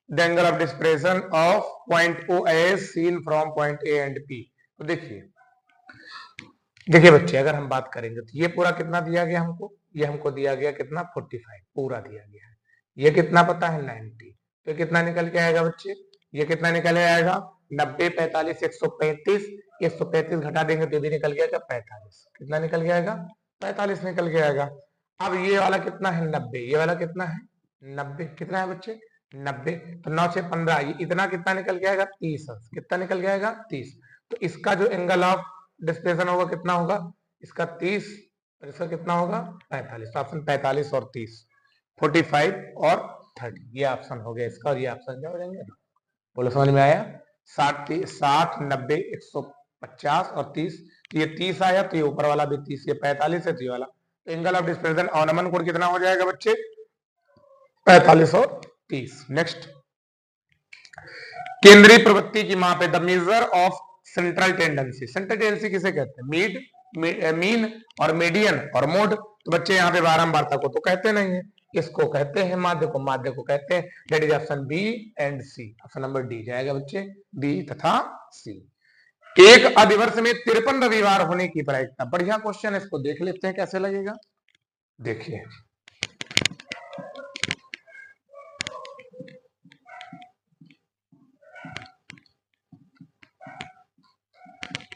of point O as seen from point A and P। तो देखिए बच्चे, अगर हम बात करेंगे तो ये पूरा कितना दिया गया हमको, ये हमको दिया गया कितना 45 पूरा दिया गया है, ये कितना पता है 90, तो कितना निकल के आएगा बच्चे, ये कितना निकल आएगा 90 45 135, 135 घटा देंगे तो भी निकल गया 45, कितना निकल के आएगा 45 निकल के आएगा। अब ये वाला कितना है 90, ये वाला कितना है 90, कितना है बच्चे 90, तो 9 से 15, ये इतना कितना निकल के आएगा 30, कितना निकल के आएगा 30। तो इसका जो एंगल ऑफ डिस्प्लेसन होगा कितना होगा, इसका 30 और इसका कितना होगा 45। ऑप्शन 45 और 30, 45 और 30, ये ऑप्शन हो गया इसका, और ये ऑप्शन क्या हो जाएंगे, बोलो समझ में आया। 60 90 150 और 30, तो ये 30 आया, तो ये ऊपर वाला भी 30, ये 45 है, तो ये वाला एंगल ऑफ डिस्प्लेसन अवनमन कोण कितना हो जाएगा बच्चे 45 और 30। नेक्स्ट, केंद्रीय प्रवृत्ति की माप है the measure of central tendency. Central tendency किसे कहते हैं? मीन और मीडियन और मोड। तो बच्चे यहाँ पे बारंबारता को तो कहते नहीं है, इसको कहते हैं माध्य को, माध्य को कहते हैं। That is option B and C. Option number D जाएगा बच्चे, बी तथा सी। एक अधिवर्ष में 53 रविवार होने की प्रायिकता। बढ़िया क्वेश्चन है, इसको देख लेते हैं कैसे लगेगा। देखिए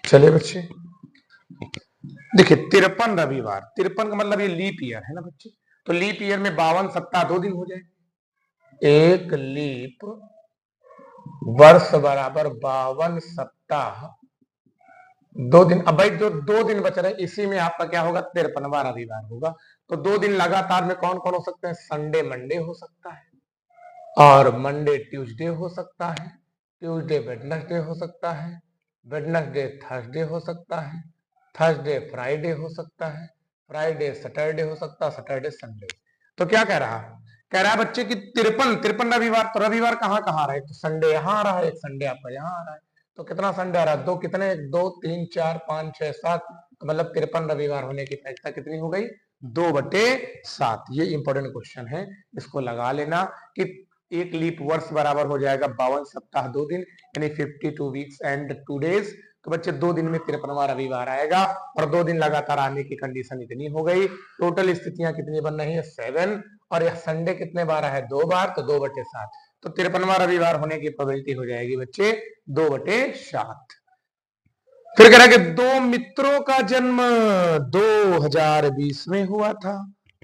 चलिए बच्चे, देखिए 53 रविवार, 53 का मतलब ये लीप ईयर है ना बच्चे। तो लीप ईयर में 52 सप्ताह 2 दिन हो जाए। एक लीप वर्ष बराबर 52 सप्ताह 2 दिन। अब भाई जो 2 दिन बच रहे इसी में आपका क्या होगा? 53वां रविवार होगा। तो 2 दिन लगातार में कौन कौन हो सकते हैं? संडे मंडे हो सकता है, और मंडे ट्यूसडे हो सकता है, ट्यूसडे वेडनेसडे हो सकता है, वेडनेसडे थर्सडे हो सकता है, थर्सडे फ्राइडे हो सकता है, फ्राइडे सैटरडे हो सकता है, सैटरडे संडे। तो क्या कह रहा है? कह रहा है बच्चे कि 53 रविवार। तो रविवार कहाँ कहाँ आ रहा है? तो संडे यहाँ आ रहा है, एक संडे आपका यहाँ आ रहा है। तो कितना संडे आ रहा है? 2 कितने? 2 3 4 5 6 7, मतलब 53 रविवार होने की प्रायिकता कितनी हो गई? 2/7। ये इंपॉर्टेंट क्वेश्चन है, इसको लगा लेना कि एक लीप वर्ष बराबर हो जाएगा 52 सप्ताह 2 दिन, यानी 52 वीक्स एंड 2 डेज। तो बच्चे 2 दिन में 53वां रविवार आएगा, और 2 दिन लगातार आने की कंडीशन इतनी हो गई। टोटल स्थितियां कितनी बन रही है? 7, और यह संडे कितने बार है? 2 बार, तो 2/7। तो 53वां रविवार होने की प्रोबेबिलिटी हो जाएगी बच्चे 2/7। फिर कह रहा है कि 2 मित्रों का जन्म 2020 में हुआ था।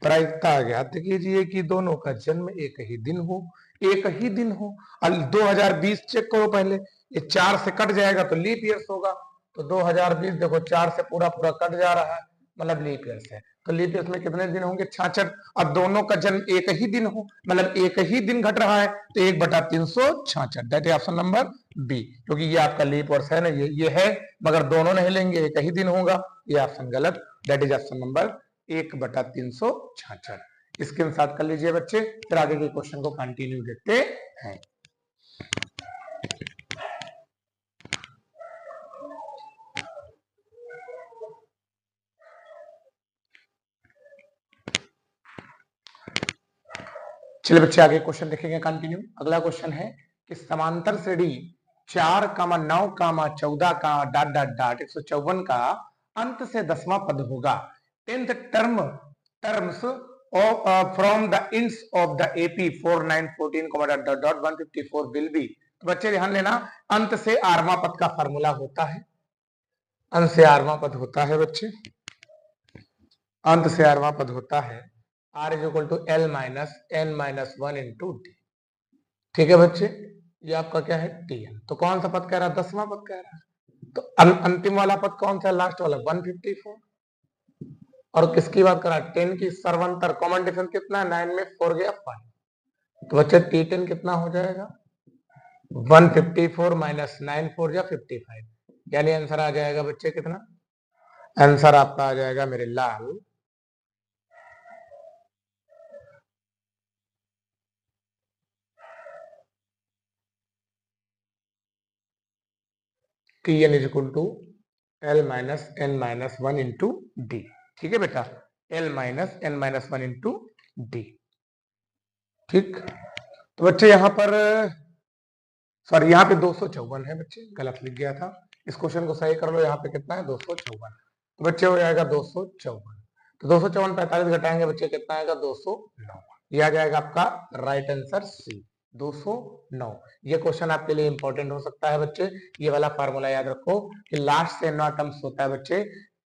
प्रायिकता ज्ञात कीजिए कि दोनों का जन्म एक ही दिन हो, एक ही दिन हो। 2020 चेक करो पहले, ये 4 से कट जाएगा तो लीप ईयर्स होगा। तो 2020 देखो 4 से पूरा पूरा कट जा रहा है, मतलब लीप ईयर्स है। तो लीप ईयर्स में कितने दिन होंगे? 66। अब दोनों का जन्म एक ही दिन हो, मतलब एक ही दिन घट रहा है, तो 1/366। That is option number B. क्योंकि ये आपका लीप वर्ष है ना, ये है, मगर दोनों नहीं लेंगे, एक ही दिन होगा। ये ऑप्शन गलत। That is option number 1/366। Screen shot कर लीजिए बच्चे, फिर आगे के क्वेश्चन को कंटिन्यू देखते हैं। चलिए बच्चे आगे क्वेश्चन देखेंगे कंटिन्यू। अगला क्वेश्चन है कि समांतर श्रेणी 4,9,14 का डॉट डॉट डॉट 154 का अंत से 10वां पद होगा। 10th terms from the ends of the AP 4914 dot dot dot 154 will be। तो बच्चे ध्यान लेना, अंत से 8वां पद का फार्मूला होता है। अंत से 8वां पद होता है बच्चे, अंत से 8वां पद होता है R is equal to L minus N minus 1 into D. ठीक है बच्चे, ये आपका क्या है? TN। तो कौन सा पद कह रहा है? 10वां पद कह रहा है। तो अंतिम वाला पद कौन सा? लास्ट वाला 154। और किसकी बात कर रहा है? 10 की सर्वंतर कॉमन डिफरेंस कितना है? 9 में 4 गया 5। तो बच्चे T10 कितना हो जाएगा? 154 माइनस 9 4 जा 55, यानी आंसर आ जाएगा बच्चे कितना? आंसर आपका आ जाएगा मेरे लाल Tn is equal to L minus N minus 1 into D. ठीक है बेटा, L minus N minus 1 into D. ठीक, तो बच्चे यहाँ पर सॉरी, यहाँ पे 254 है बच्चे, गलत लिख गया था। इस क्वेश्चन को सही कर लो। यहाँ पे कितना है? 254। तो बच्चे हो जाएगा 254। तो 254 45 घटाएंगे बच्चे, कितना आएगा? 209। ये आ जाएगा आपका राइट आंसर सी, 209। ये क्वेश्चन आपके लिए इंपॉर्टेंट हो सकता है बच्चे। ये वाला फार्मूला याद रखो कि लास्ट से नॉट टर्म्स होता है बच्चे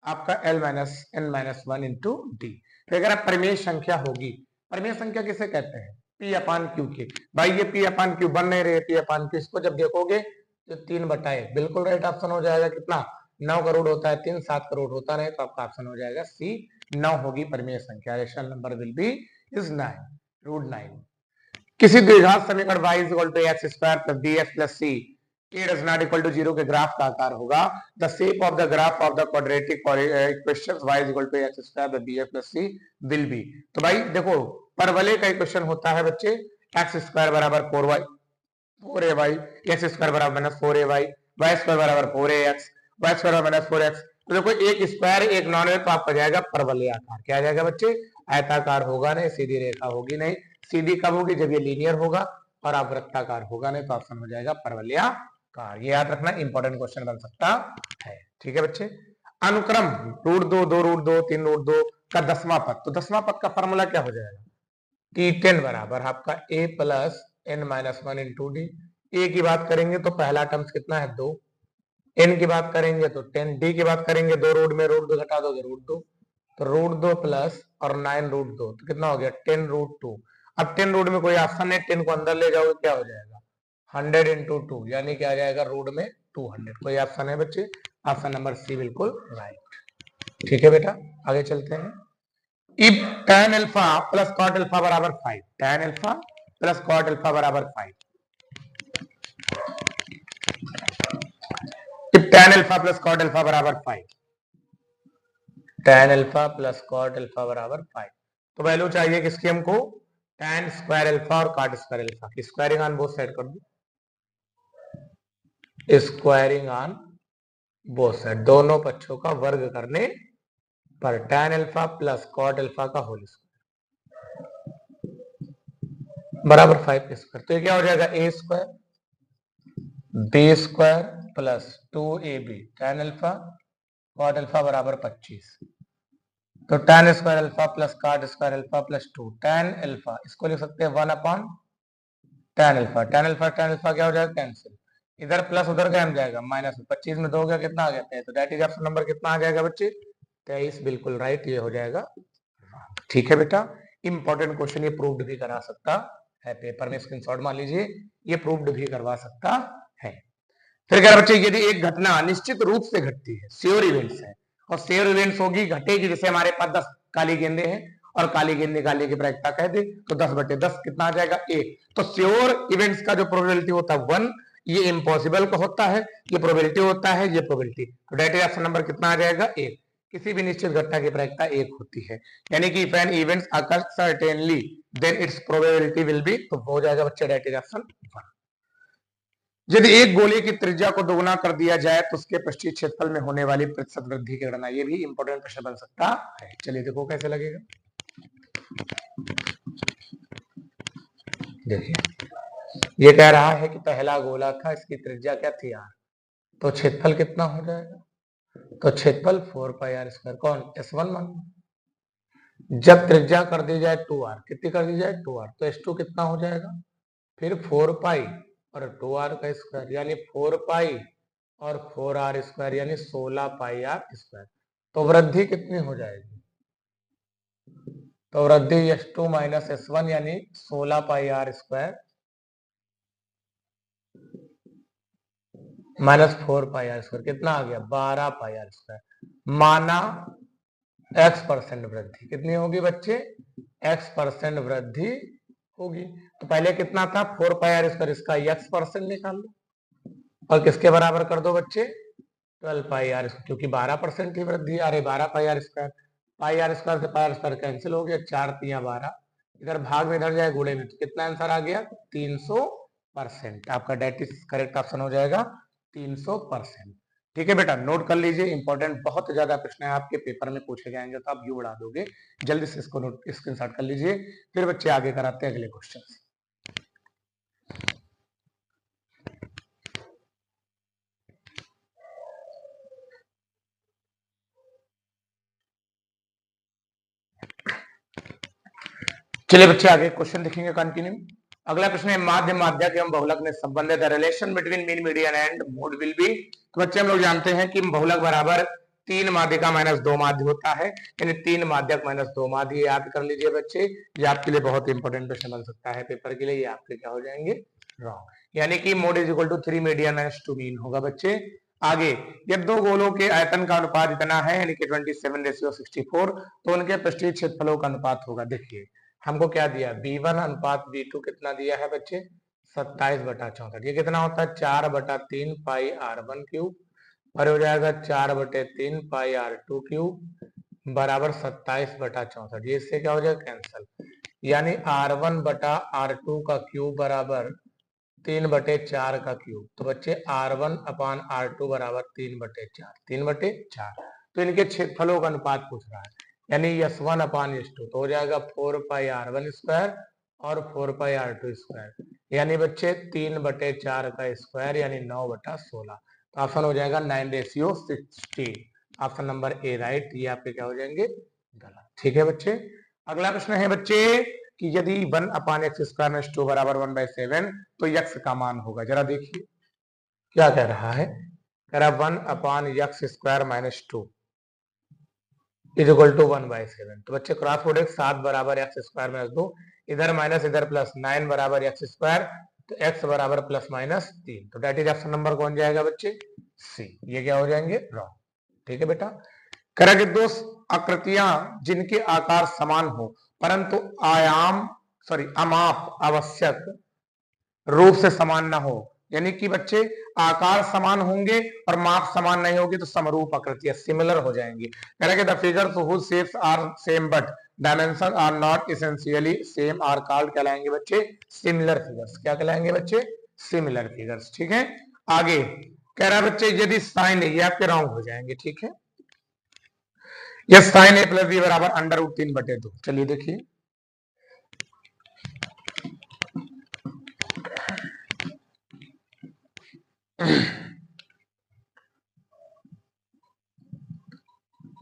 आपका L minus N minus 1 into D. फिर अगर आप परिमेय संख्या होगी, परिमेय संख्या किसे कहते हैं? P अपान क्यू के। भाई ये P अपान क्यू बन नहीं रहे, P अपान क्यू, इसको जब देखोगे तो 3/1 बिल्कुल राइट ऑप्शन हो जाएगा। कितना? 9 करोड़ होता है 3, 7 करोड़ होता नहीं, तो आपका ऑप्शन हो जाएगा सी, 9 होगी परिमेय संख्या। Rational number will be is 9, √9। किसी द्विघात समीकरण y is equal to x square plus bx plus c a does not equal to 0 के ग्राफ का आकार होगा। The shape of the graph of the quadratic equations y is equal to x square plus bx plus c will be. तो भाई देखो, परवलय का equation होता है बच्चे x स्क्वायर बराबर 4y 4ay एक्स स्क्वायर बराबर माइनस 4ay, वाई स्क्वायर बराबर 4ax, वाई स्क्वायर बराबर माइनस 4x। तो देखो एक स्क्वायर एक नॉन है तो आपका जाएगा परवलय आकार। क्या आ जाएगा बच्चे? आयताकार होगा नहीं, सीधी रेखा होगी नहीं। सीधी कब होगी? जब ये लीनियर होगा। और आप वृत्ताकार होगा नहीं, तो ऑप्शन हो जाएगा परवलयाकार। ये याद रखना, इंपॉर्टेंट क्वेश्चन बन सकता है। ठीक है बच्चे। अनुक्रम √2, 2√2, 3√2 का 10वां पद। तो 10वां पद का फॉर्मूला क्या हो जाएगा? T10 बराबर आपका a plus n minus 1 into D. A की बात करेंगे तो पहला टर्म्स कितना है? 2। n की बात करेंगे तो 10। डी की बात करेंगे 2 रूट में √2 घटा दोगे √2, तो √2 प्लस और 9√2 तो कितना हो गया? 10√2। अब 10 रूट में कोई ऑप्शन है, 10 को अंदर ले जाओगे क्या हो जाएगा? 100 इंटू 2 यानी क्या आ जाएगा? रूट में 200। कोई ऑप्शन है बच्चे? ऑप्शन नंबर सी बिल्कुल राइट। ठीक है बेटा, आगे चलते हैं। if tan alpha plus cot alpha बराबर 5, tan alpha plus cot alpha बराबर 5, if tan alpha plus cot alpha बराबर 5, tan alpha plus cot alpha बराबर 5, तो वैल्यू चाहिए किसकी हमको? tan स्क्वायर अल्फा और cot स्क्वायर अल्फा की। स्क्वायरिंग ऑन बोथ साइड कर दो, स्क्वायरिंग ऑन बोथ साइड, दोनों पक्षों का वर्ग करने पर tan alpha plus cot alpha का होल स्क्वायर बराबर 5 स्क्वायर। तो ये क्या हो जाएगा? a square b square plus 2ab tan alpha cot alpha बराबर 25। तो tan square alpha plus cot square alpha plus 2 tan alpha, इसको लिख सकते हैं 1 upon tan alpha. tan alpha क्या हो जाएगा? कैंसिल। इधर प्लस उधर क्या हो जाएगा? माइनस। 25 में 2 गया, कितना आ गया? तो दैट इज ऑप्शन नंबर कितना आ जाएगा बच्चे? 23 बिल्कुल राइट, ये हो जाएगा। ठीक है बेटा, इंपॉर्टेंट क्वेश्चन, ये प्रूव्ड भी करा सकता है पेपर में, स्क्रीनशॉट मान लीजिए, ये प्रूव्ड भी करवा सकता है। फिर कह रहा बच्चे यदि एक घटना निश्चित रूप से घटती है, श्योर इवेंट्स है, और श्योर इवेंट्स होगी, घटेगी, जैसे हमारे पास 10 काली गेंदे हैं और काली गेंद निकालने की प्रायिकता कह दे तो 10/10 कितना आ जाएगा? 1। तो श्योर इवेंट्स का जो प्रोबेबिलिटी होता है 1, ये इम्पॉसिबल का होता है, ये प्रोबेबिलिटी होता है, ये प्रोबेबिलिटी। तो डेट ऑप्शन नंबर कितना आ जाएगा? 1। किसी भी निश्चित घटना की प्रायिकता 1 होती है, यानी कि if an events occur certainly then its probability will be, तो हो जाएगा बच्चे डेट ऑप्शन 1। यदि एक गोले की त्रिज्या को दोगुना कर दिया जाए तो उसके पृष्ठीय क्षेत्रफल में होने वाली प्रतिशत वृद्धि की गणना, ये भी इंपॉर्टेंट प्रश्न बन सकता है। चलिए देखो कैसे लगेगा। देखिए ये कह रहा है कि पहला गोला था, इसकी त्रिज्या क्या थी? r, तो क्षेत्रफल कितना हो जाएगा? तो क्षेत्रफल 4πr²। कौन? S1 मान। जब त्रिज्या कर दी जाए 2r, कितनी कर दी जाए? 2r, तो S2 कितना हो जाएगा? फिर 4π और 2r का स्क्वायर, यानी 4π और 4r² यानी 16πr²। तो वृद्धि कितनी हो जाएगी? तो वृद्धि S2 माइनस S1 यानी 16πr² माइनस 4πr², कितना आ गया? 12πr²। माना x% वृद्धि कितनी होगी बच्चे? x% वृद्धि होगी। तो पहले कितना था? 4πr², इसका x% निकाल लो और किसके बराबर कर दो बच्चे? 12πr, क्योंकि 12% की वृद्धि आ रही। 12πr², πr² से πr² कैंसिल हो गया, 4×3 12, इधर भाग में इधर जाए गुणे में, तो कितना आंसर आ गया? 300%। आपका डेट इज करेक्ट ऑप्शन हो जाएगा 300%। ठीक है बेटा, नोट कर लीजिए, इंपॉर्टेंट बहुत ज्यादा प्रश्न है आपके पेपर में पूछे जाएंगे, तो आप यू उड़ा दोगे। जल्दी से इसको नोट स्क्रीनशॉट कर लीजिए, फिर बच्चे आगे कराते हैं अगले क्वेश्चन। चलिए बच्चे आगे क्वेश्चन देखेंगे, कंटिन्यू। अगला प्रश्न है माध्य माध्यक एवं बहुलक में संबंधित relation between mean median and mode will be. तो बच्चे हम लोग जानते हैं कि बहुलक बराबर 3 माध्यिका माइनस 2 माध्य होता है, यानी 3 माध्यक माइनस 2 माध्य। याद कर लीजिए बच्चे, ये आपके लिए बहुत इंपॉर्टेंट प्रश्न बन सकता है पेपर के लिए। ये आपके क्या हो जाएंगे? रॉन्ग, यानी कि mode is equal to 3 median minus 2 mean होगा बच्चे। आगे, जब दो गोलों के आयतन का अनुपात इतना है, यानी कि 27:64, तो उनके पृष्ठीय क्षेत्रफलों का अनुपात होगा। देखिए हमको क्या दिया? b1 अनुपात b2 कितना दिया है बच्चे? 27/64। ये कितना होता है? 4/3 पाई r1 क्यूब, और हो जाएगा 4/3 पाई r2 क्यूब बराबर 27/64। ये इससे क्या हो जाएगा? कैंसल, यानी r1/r2 का क्यूब बराबर 3/4 का क्यूब। तो बच्चे R1/R2 बराबर 3/4, 3/4। तो इनके क्षेत्रफलों का अनुपात पूछ रहा है, यानी S1/S2 तो हो जाएगा 4πR1 स्क्वायर और 4πR2 स्क्वायर, यानी बच्चे 3/4 का स्क्वायर यानी 9/16। तो ऑप्शन हो जाएगा 9:16। ऑप्शन नंबर ए राइट, ये आपके क्या हो जाएंगे, गलत। ठीक है बच्चे, अगला प्रश्न है बच्चे कि यदि 1/x² - 2 बराबर 1/7 तो x का मान होगा। जरा देखिए क्या कह रहा है, कह रहा 1/x² - 2 इज इक्वल टू 1/7। तो बच्चे क्रॉस प्रोडक्ट 7 बराबर x² - 2, इधर माइनस इधर प्लस, 9 बराबर x², तो x बराबर ±3। तो डेट इज ऑप्शन नंबर कौन जाएगा बच्चे, सी। ये क्या हो जाएंगे, रॉन्ग। ठीक है बेटा, कह रहा कि दो आकृतियां जिनके आकार समान हो परंतु अमाप आवश्यक रूप से समान ना हो, यानी कि बच्चे आकार समान होंगे और माप समान नहीं होगी तो समरूप आकृतियां सिमिलर हो जाएंगी। कह रहा कि the figures whose shapes are same but dimension are not essentially same are called कहलाएंगे बच्चे सिमिलर फिगर्स। क्या कहलाएंगे बच्चे, सिमिलर फिगर्स। ठीक है, आगे कह रहा है बच्चे यदि साइन ये आपके रॉन्ग हो जाएंगे। ठीक है, यस साइन a + b बराबर √3/2। चलिए देखिए,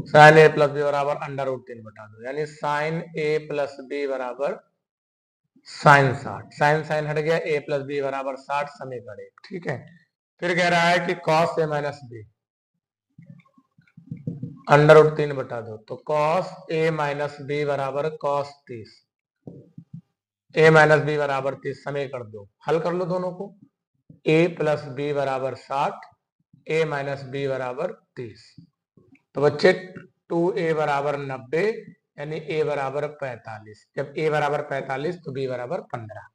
साइन a + b बराबर √3/2, यानी साइन a + b बराबर साइन 60। साइन साइन हट गया, a + b बराबर 60, समीकरण 1। ठीक है, फिर कह रहा है कि cos a - b √3/2, तो cos a - b बराबर cos 30, a - b बराबर 30, समीकरण 2। हल कर लो दोनों को, a + b बराबर 60, a - b बराबर 30। तो बच्चे 2a बराबर 90, यानी a बराबर 45। जब a बराबर 45 तो b बराबर 15।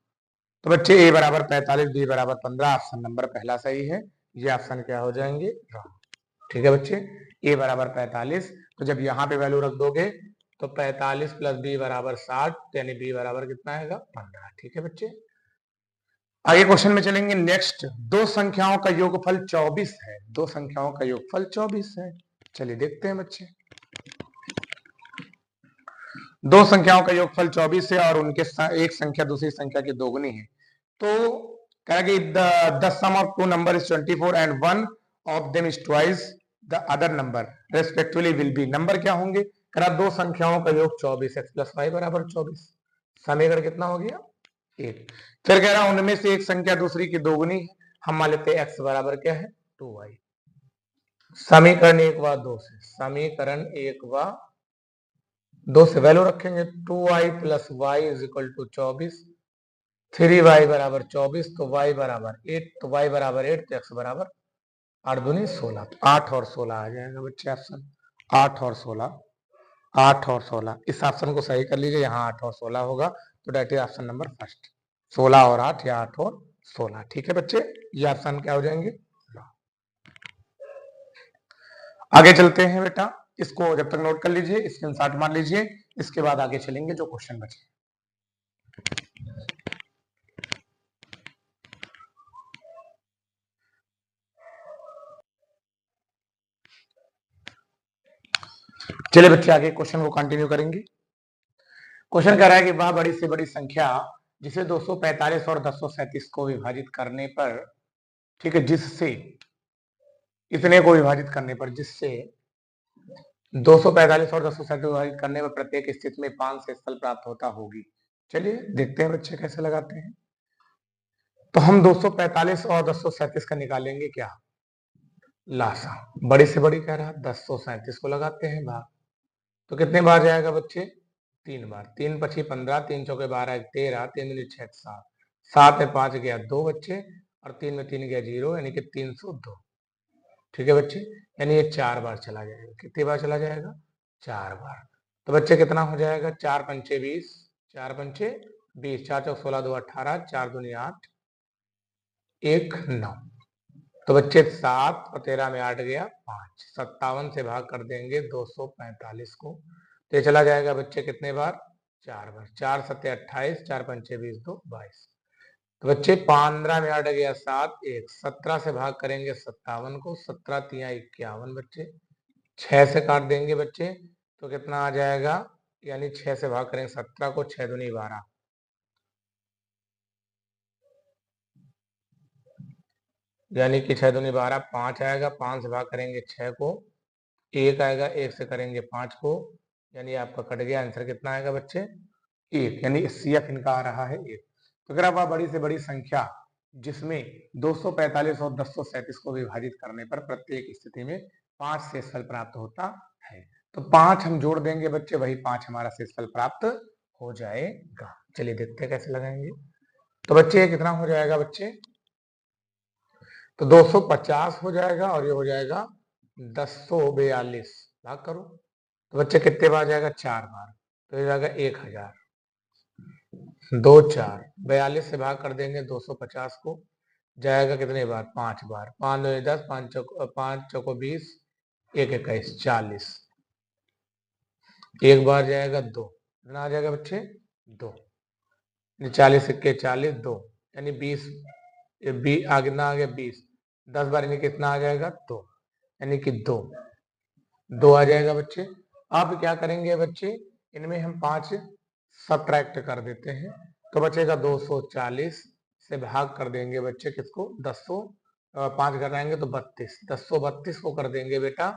तो बच्चे a बराबर 45, b बराबर 15, ऑप्शन नंबर पहला सही है। ये ऑप्शन क्या हो जाएंगे, रॉन्ग। ठीक है बच्चे, a बराबर 45, तो जब यहाँ पे वैल्यू रख दोगे तो 45 + b बराबर 60, यानी b बराबर कितना आएगा, 15। ठीक है बच्चे, आगे क्वेश्चन में चलेंगे। नेक्स्ट, दो संख्याओं का योगफल 24 है। दो संख्याओं का योगफल 24 है। चलिए देखते हैं बच्चे, दो संख्याओं का योगफल 24 है और उनके एक संख्या दूसरी संख्या की दोगुनी है। तो कह कि the sum of two number is 24 and one of them is twice the other number respectively will be. Number क्या होंगे, कह रहा दो संख्याओं का योग 24, x + y बराबर 24, समीकरण कितना हो गया, 1। फिर कह रहा उनमें से एक संख्या दूसरी की दोगुनी है, हम मान लेते हैं x बराबर क्या है, 2y। समीकरण 1 व 2 से, समीकरण 1 व 2 से वैल्यू रखेंगे, 2y + y = 24, 3y बराबर 24, तो y बराबर 8, तो y बराबर 8, तो x बराबर 8 दूनी 16, तो 8 और 16 आ जाएगा बच्चे ऑप्शन, 8 और 16, 8 और 16। इस ऑप्शन को सही कर लीजिए, यहाँ 8 और 16 होगा, तो that is option number first, 16 और 8 या 8 और 16। ठीक है बच्चे, ये ऑप्शन क्या हो जाएंगे। आगे चलते हैं बेटा, इसको जब तक नोट कर लीजिए, स्क्रीनशॉट मार लीजिए, इसके बाद आगे चलेंगे जो क्वेश्चन बचे। चलिए बच्चे आगे क्वेश्चन को कंटिन्यू करेंगे। क्वेश्चन कह रहा है कि वह बड़ी से बड़ी संख्या जिसे 245 और 237 को विभाजित करने पर, ठीक है, जिससे इतने को विभाजित करने पर, जिससे 245 और 237 को विभाजित करने पर प्रत्येक स्थिति में 5 से स्थल प्राप्त होता होगी। चलिए देखते हैं बच्चे कैसे लगाते हैं। तो हम 245 और 237 का निकालेंगे क्या, लासा। बड़ी से बड़ी कह रहा है, 237 को लगाते हैं भाग, तो कितने बार जाएगा बच्चे, 3 बार। 3 × 5 = 15, 3 × 4 = 12, 13, 3 × 6 = 7, 7 में 5 गया 2 बच्चे, और 3 में 3 गया 0, यानी कि 302। ठीक है बच्चे, यानी ये 4 बार चला जाएगा। कितनी बार चला जाएगा, 4 बार। तो बच्चे कितना हो जाएगा, 4 × 5 = 20, 4 × 5 = 20, 4 × 4 = 16, 2 = 18, 4 दूनी 8, 1 9। तो बच्चे 7 और 13 में 8 गया 5, 57 से भाग कर देंगे 245 को, तो ये चला जाएगा बच्चे कितने बार, 4 बार। 4 × 7 = 28, 4 × 5 = 20, 2 22। तो बच्चे 15 में 8 गया 7, 1 17 से भाग करेंगे 57 को, 17 तिया 51 बच्चे, 6 से काट देंगे बच्चे तो कितना आ जाएगा, यानी 6 से भाग करेंगे 17 को, 6 दूनी 12, यानी कि 6 दूनी 12, 5 आएगा, 5 से भाग करेंगे 6 को, 1 आएगा, 1 से करेंगे 5 को, यानी आपका कट गया, आंसर कितना आएगा बच्चे 1, यानी CF इनका आ रहा है 1। तो अगर आप बड़ी से बड़ी संख्या जिसमें 245 और 237 को विभाजित करने पर प्रत्येक स्थिति में 5 शेषफल प्राप्त होता है, तो 5 हम जोड़ देंगे बच्चे, वही 5 हमारा शेषफल प्राप्त हो जाएगा। चलिए देखते हैं कैसे लगाएंगे। तो बच्चे कितना हो जाएगा बच्चे, तो 250 हो जाएगा और ये हो जाएगा 1042, भाग करो तो बच्चे कितने बार जाएगा, 4 बार, तो ये जाएगा 1000, 2 4 42 से भाग कर देंगे 250 को, जाएगा कितने बार, 5 बार, 5 2 10, 5 चौको 20, 1 21 40, एक बार जाएगा 2, कितना आ जाएगा बच्चे 2, 40 1 40 2, यानी 20, ये आगे ना आ गया 20, 10 बार यानी कितना आ जाएगा 2, यानी कि 2 आ जाएगा बच्चे। अब क्या करेंगे बच्चे, इनमें हम 5 सब्ट्रैक्ट कर देते हैं, तो बचेगा 240 से भाग कर देंगे बच्चे किसको, 5 कराएंगे तो 32, 1032 को कर देंगे बेटा,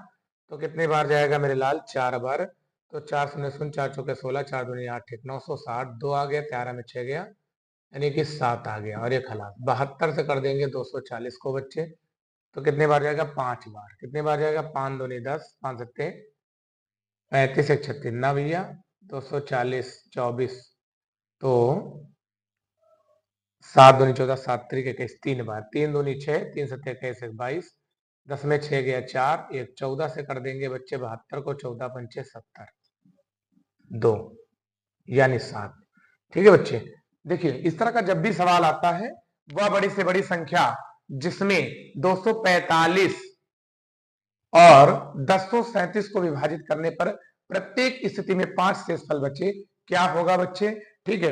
तो कितने बार जाएगा मेरे लाल, 4 बार, तो 4 शून्य शून्य 4 चौके 16, 4 दूनी 8 1 960, 2 आ गया, 13 में 6 गया, यानी कि 7 आ गया, और ये खलास 72 से कर देंगे 240 को बच्चे, तो कितने बार जाएगा, 5 बार, कितने बार जाएगा, 5 दूनी 10, 5 सत्ते 35 1 36 ना भैया, 240 24, तो 7 दूनी 14, 7 3 21, 3 बार, 3 दूनी 6, 3 सत्ते 21 22, 10 में 6 गया 4, 1 14 से कर देंगे बच्चे 72 को, 14 पंचे 70, 2 यानी 7। ठीक है बच्चे, देखिए इस तरह का जब भी सवाल आता है, वह बड़ी से बड़ी संख्या जिसमें 245 और 237 को विभाजित करने पर प्रत्येक स्थिति में 5 शेषफल बचे, क्या होगा बच्चे, ठीक है।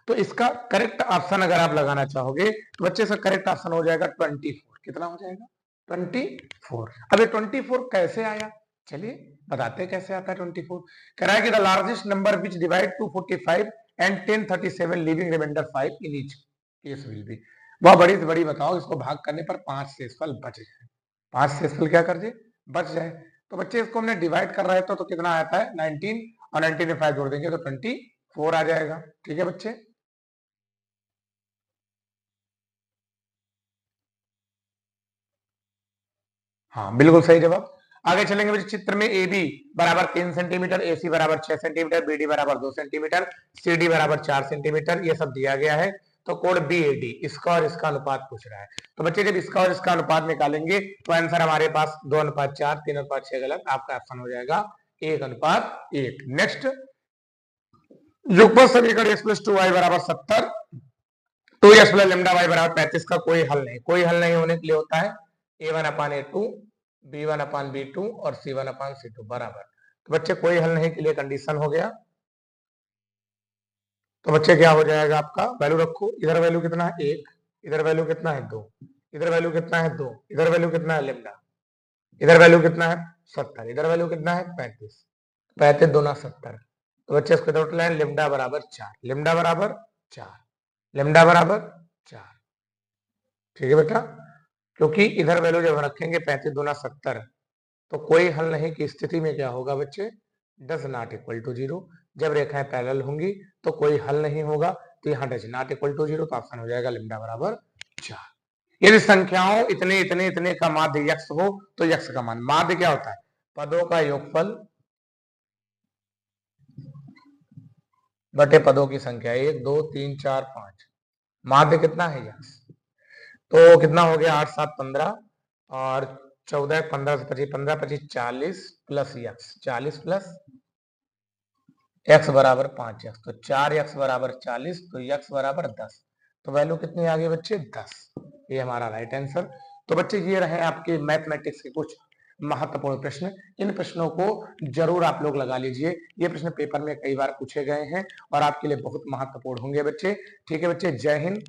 तो इसका करेक्ट ऑप्शन अगर आप लगाना चाहोगे तो बच्चे इसका करेक्ट ऑप्शन हो जाएगा 24, कितना हो जाएगा 24। अब ये 24 कैसे आया, चलिए बताते हैं कैसे आता है 24। कह रहा है कि the largest number which divide 245 and 1037 leaving remainder 5 in each case will be, वह बड़ी से बड़ी बताओ इसको भाग करने पर 5 शेषफल बच जाए, 5 शेषफल क्या कर दे, बच जाए। तो बच्चे इसको हमने डिवाइड कर रहा है तो कितना आता है 19, और 19 में 5 जोड़ देंगे तो 24 आ जाएगा। ठीक है बच्चे, हाँ बिल्कुल सही जवाब। आगे चलेंगे बच्चे, चित्र में ए बी बराबर 3 सेंटीमीटर, ए सी बराबर 6 सेंटीमीटर, बी डी बराबर 2 सेंटीमीटर, सी डी बराबर 4 सेंटीमीटर, ये सब दिया गया है। तो कोण बी ए डी, इसका और इसका अनुपात पूछ रहा है। तो बच्चे जब इसका और इसका अनुपात निकालेंगे तो आंसर हमारे पास 2:4, 3:6 गलत, आपका ऑप्शन हो जाएगा 1:1। नेक्स्ट, युगपत समीकरण x + 2y = 70, 2x + λy = 35 का कोई हल नहीं, कोई हल नहीं होने के लिए होता है a1/a2, b1/b2 और c1/c2 बराबर। तो बच्चे कोई हल नहीं के लिए कंडीशन हो गया, तो बच्चे क्या हो जाएगा आपका, वैल्यू रखो, इधर वैल्यू कितना है 1, इधर वैल्यू कितना है 2, इधर वैल्यू कितना है 2, इधर वैल्यू कितना है लैम्डा, इधर वैल्यू कितना है 70, इधर वैल्यू कितना है 35, 35 दूना 70। तो बच्चे इसको इधर उठलाएं, लैम्डा बराबर 4, लैम्डा बराबर 4, लैम्डा बराबर 4। ठीक है बेटा, क्योंकि इधर वैल्यू जब रखेंगे 35 दूना 70, तो कोई हल नहीं की स्थिति में क्या होगा बच्चे, डज नॉट इक्वल टू 0। जब रेखाएं पैरेलल होंगी तो कोई हल नहीं होगा, तो यहाँ डज नॉट इक्वल टू 0, तो ऑप्शन हो जाएगा लैम्डा बराबर 4। यदि संख्याओं इतने इतने इतने का माध्य यक्ष हो तो यक्ष का मान, माध्य क्या होता है, पदों का योगफल बटे पदों की संख्या, 1 2 3 4 5, माध्य कितना है यक्ष, तो कितना हो गया 8 7 15 और 14 15 से 25, 15 25 40 प्लस यक्स, 40 प्लस x बराबर 5x, तो 4x बराबर 40, तो x बराबर 10, तो वैल्यू कितनी आ गई बच्चे 10, ये हमारा राइट आंसर। तो बच्चे ये रहे आपके मैथमेटिक्स के कुछ महत्वपूर्ण प्रश्न, इन प्रश्नों को जरूर आप लोग लगा लीजिए, ये प्रश्न पेपर में कई बार पूछे गए हैं और आपके लिए बहुत महत्वपूर्ण होंगे बच्चे। ठीक है बच्चे, जय हिंद,